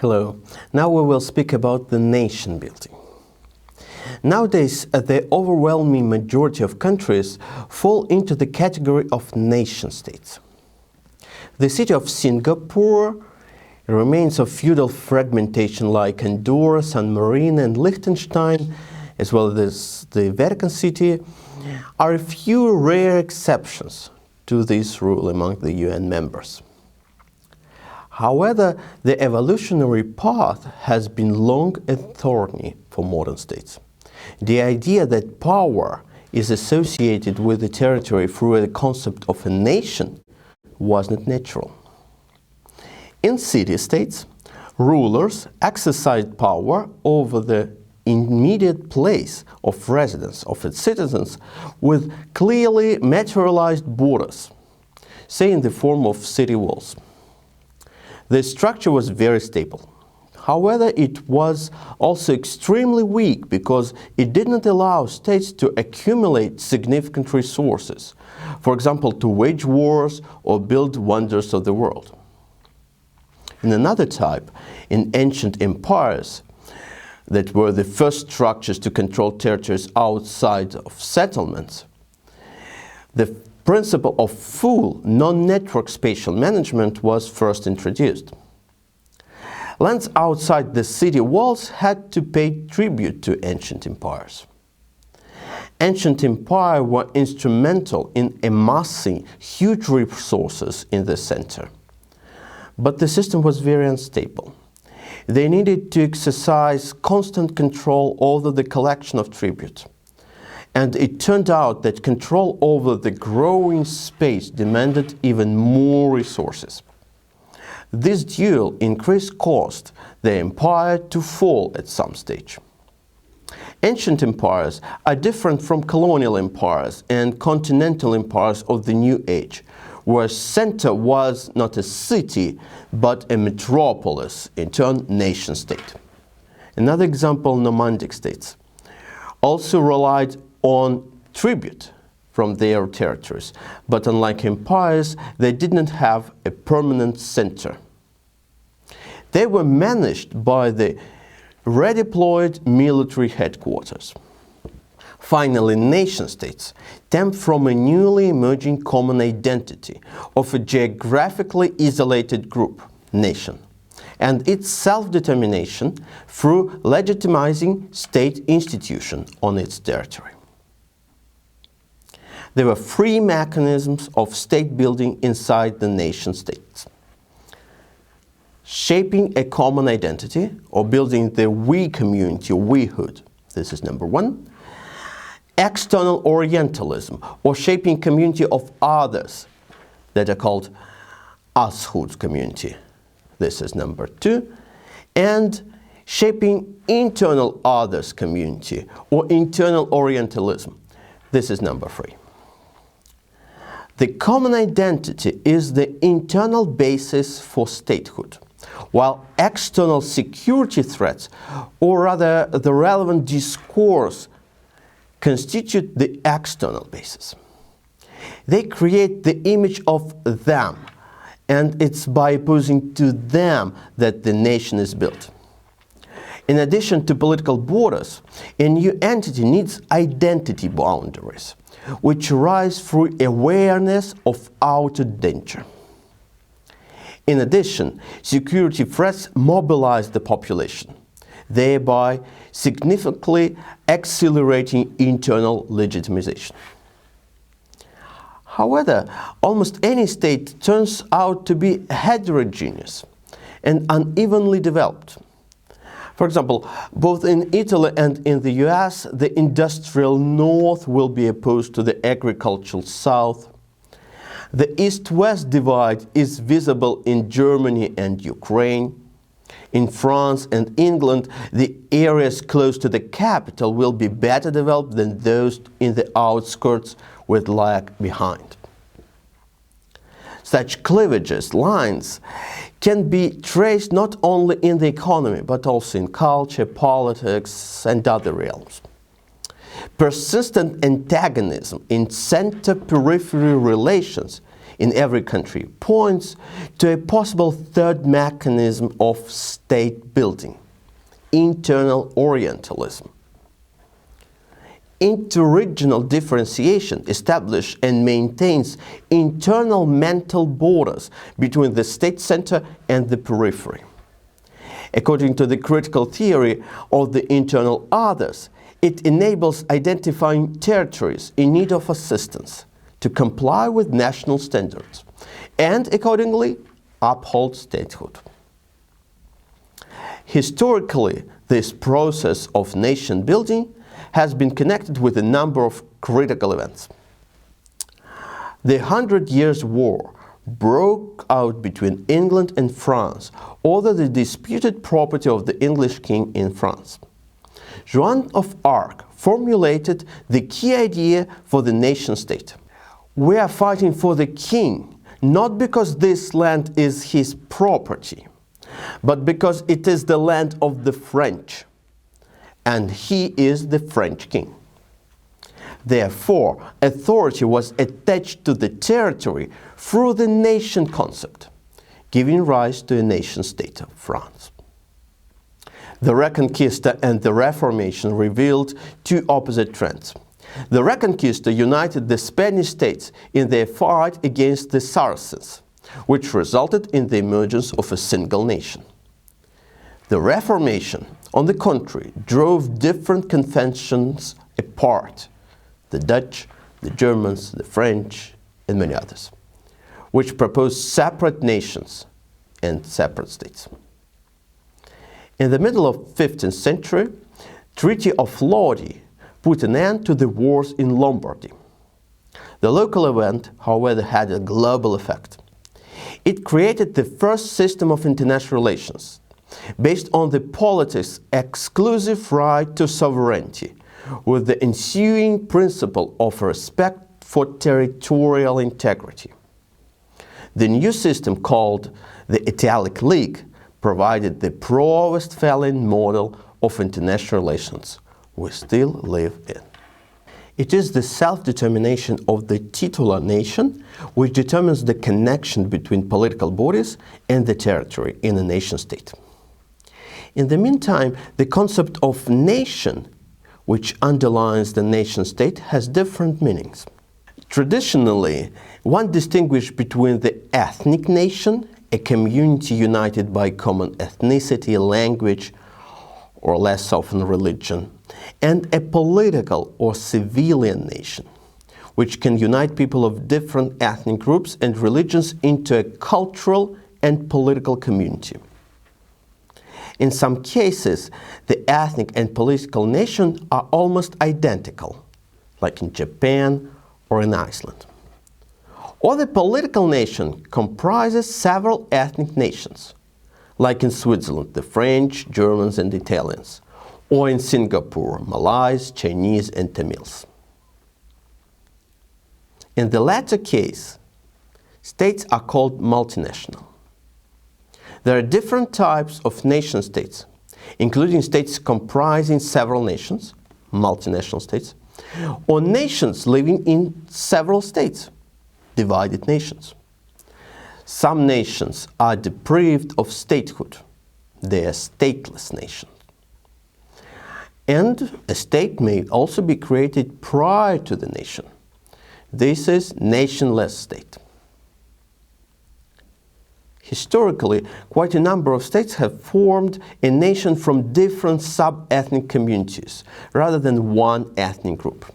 Hello. Now we will speak about the nation building. Nowadays, the overwhelming majority of countries fall into the category of nation-states. The city of Singapore, remains of feudal fragmentation like Andorra, San Marino and Liechtenstein, as well as the Vatican City, are a few rare exceptions to this rule among the UN members. However, the evolutionary path has been long and thorny for modern states. The idea that power is associated with the territory through the concept of a nation was not natural. In city-states, rulers exercised power over the immediate place of residence of its citizens with clearly materialized borders, say in the form of city walls. The structure was very stable. However, it was also extremely weak because it did not allow states to accumulate significant resources, for example, to wage wars or build wonders of the world. In another type, in ancient empires, that were the first structures to control territories outside of settlements, the principle of full, non-network spatial management was first introduced. Lands outside the city walls had to pay tribute to ancient empires. Ancient empires were instrumental in amassing huge resources in the center. But the system was very unstable. They needed to exercise constant control over the collection of tribute. And it turned out that control over the growing space demanded even more resources. This dual increase caused the empire to fall at some stage. Ancient empires are different from colonial empires and continental empires of the New Age, where center was not a city, but a metropolis, in turn nation-state. Another example, nomadic states also relied on tribute from their territories, but unlike empires, they did not have a permanent center. They were managed by the redeployed military headquarters. Finally, nation-states stem from a newly emerging common identity of a geographically isolated group, nation, and its self-determination through legitimizing state institution on its territory. There were three mechanisms of state building inside the nation-states: shaping a common identity, or building the we community, wehood. This is number one. External orientalism, or shaping community of others, that are called ushood community. This is number two. And shaping internal others community, or internal orientalism. This is number three. The common identity is the internal basis for statehood, while external security threats, or rather the relevant discourse, constitute the external basis. They create the image of them, and it's by opposing to them that the nation is built. In addition to political borders, a new entity needs identity boundaries, which arise through awareness of outer danger. In addition, security threats mobilize the population, thereby significantly accelerating internal legitimization. However, almost any state turns out to be heterogeneous and unevenly developed. For example, both in Italy and in the US, the industrial North will be opposed to the agricultural South. The East-West divide is visible in Germany and Ukraine. In France and England, the areas close to the capital will be better developed than those in the outskirts with lag behind. Such cleavages, lines, can be traced not only in the economy, but also in culture, politics, and other realms. Persistent antagonism in center-periphery relations in every country points to a possible third mechanism of state building: internal Orientalism. Interregional differentiation establishes and maintains internal mental borders between the state center and the periphery. According to the critical theory of the internal others, it enables identifying territories in need of assistance to comply with national standards and accordingly uphold statehood. Historically, this process of nation building has been connected with a number of critical events. The 100 Years' War broke out between England and France over the disputed property of the English king in France. Joan of Arc formulated the key idea for the nation-state. We are fighting for the king, not because this land is his property, but because it is the land of the French, and he is the French king. Therefore, authority was attached to the territory through the nation concept, giving rise to a nation-state of France. The Reconquista and the Reformation revealed two opposite trends. The Reconquista united the Spanish states in their fight against the Saracens, which resulted in the emergence of a single nation. The Reformation, on the contrary, drove different confessions apart: the Dutch, the Germans, the French, and many others, which proposed separate nations and separate states. In the middle of the 15th century, Treaty of Lodi put an end to the wars in Lombardy. The local event, however, had a global effect. It created the first system of international relations, based on the polity's exclusive right to sovereignty, with the ensuing principle of respect for territorial integrity. The new system, called the Italic League, provided the pro-Westphalian model of international relations we still live in. It is the self-determination of the titular nation which determines the connection between political bodies and the territory in a nation-state. In the meantime, the concept of nation, which underlies the nation-state, has different meanings. Traditionally, one distinguished between the ethnic nation, a community united by common ethnicity, language, or less often religion, and a political or civilian nation, which can unite people of different ethnic groups and religions into a cultural and political community. In some cases, the ethnic and political nations are almost identical, like in Japan or in Iceland. Or the political nation comprises several ethnic nations, like in Switzerland, the French, Germans, and Italians, or in Singapore, Malays, Chinese, and Tamils. In the latter case, states are called multinational. There are different types of nation-states, including states comprising several nations, multinational states, or nations living in several states, divided nations. Some nations are deprived of statehood. They are stateless nations. And a state may also be created prior to the nation. This is nationless state. Historically, quite a number of states have formed a nation from different sub-ethnic communities, rather than one ethnic group.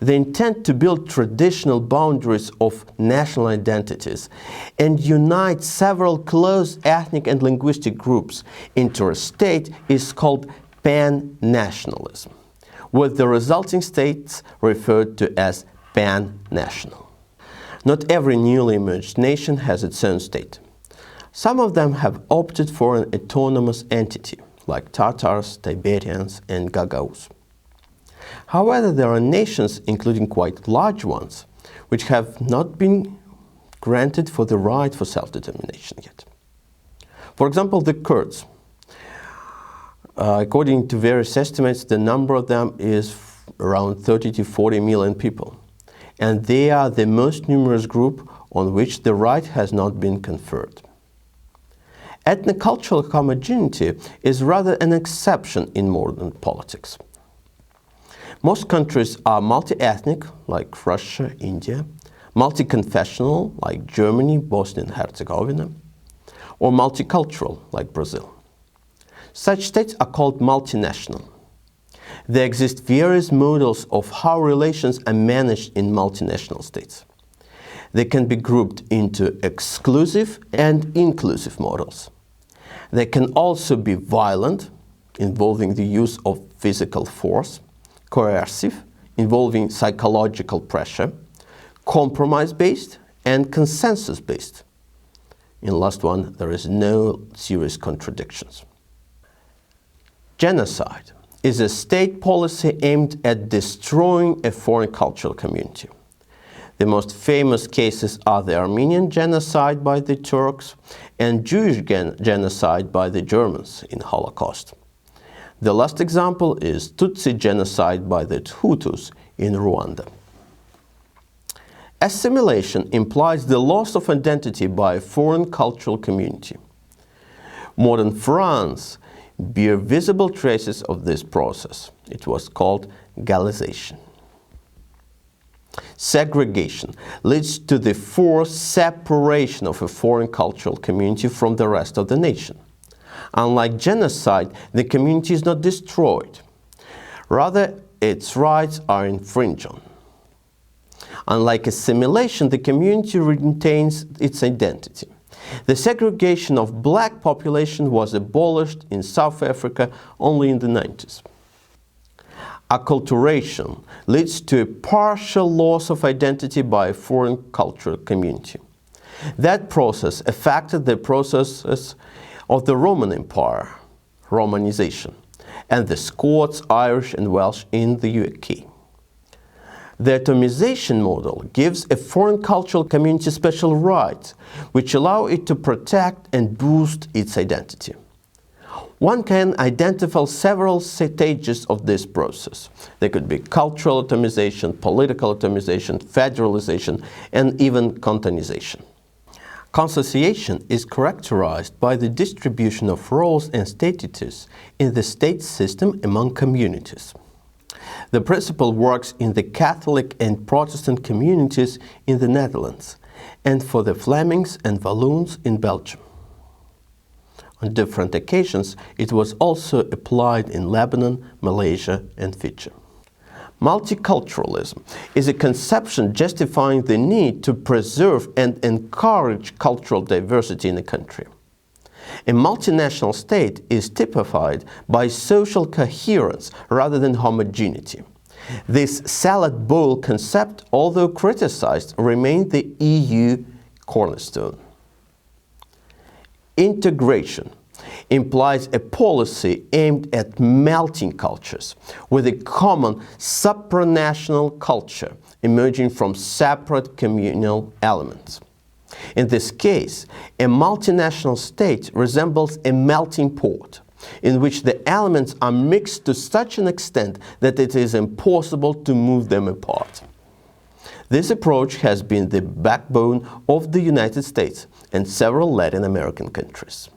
They intend to build traditional boundaries of national identities and unite several close ethnic and linguistic groups into a state is called pan-nationalism, with the resulting states referred to as pan-national. Not every newly emerged nation has its own state. Some of them have opted for an autonomous entity, like Tatars, Tiberians, and Gagauz. However, there are nations, including quite large ones, which have not been granted for the right for self-determination yet. For example, the Kurds. According to various estimates, the number of them is around 30 to 40 million people. and they are the most numerous group on which the right has not been conferred. Ethnocultural homogeneity is rather an exception in modern politics. Most countries are multi-ethnic, like Russia, India, multi-confessional, like Germany, Bosnia and Herzegovina, or multicultural, like Brazil. Such states are called multinational. There exist various models of how relations are managed in multinational states. They can be grouped into exclusive and inclusive models. They can also be violent, involving the use of physical force, coercive, involving psychological pressure, compromise-based, and consensus-based. In the last one, there is no serious contradictions. Genocide is a state policy aimed at destroying a foreign cultural community. The most famous cases are the Armenian genocide by the Turks and Jewish genocide by the Germans in Holocaust. The last example is Tutsi genocide by the Hutus in Rwanda. Assimilation implies the loss of identity by a foreign cultural community. Modern France bear visible traces of this process. It was called Galization. Segregation leads to the forced separation of a foreign cultural community from the rest of the nation. Unlike genocide, the community is not destroyed. Rather, its rights are infringed on. Unlike assimilation, the community retains its identity. The segregation of black population was abolished in South Africa only in the 90s. Acculturation leads to a partial loss of identity by a foreign cultural community. That process affected the processes of the Roman Empire, Romanization, and the Scots, Irish, and Welsh in the UK. The atomization model gives a foreign cultural community special rights, which allow it to protect and boost its identity. One can identify several stages of this process. There could be cultural atomization, political atomization, federalization, and even cantonization. Consociation is characterized by the distribution of roles and statuses in the state system among communities. The principle works in the Catholic and Protestant communities in the Netherlands and for the Flemings and Walloons in Belgium. On different occasions, it was also applied in Lebanon, Malaysia, and Fiji. Multiculturalism is a conception justifying the need to preserve and encourage cultural diversity in a country. A multinational state is typified by social coherence rather than homogeneity. This salad bowl concept, although criticized, remained the EU cornerstone. Integration implies a policy aimed at melting cultures with a common supranational culture emerging from separate communal elements. In this case, a multinational state resembles a melting pot in which the elements are mixed to such an extent that it is impossible to move them apart. This approach has been the backbone of the United States and several Latin American countries.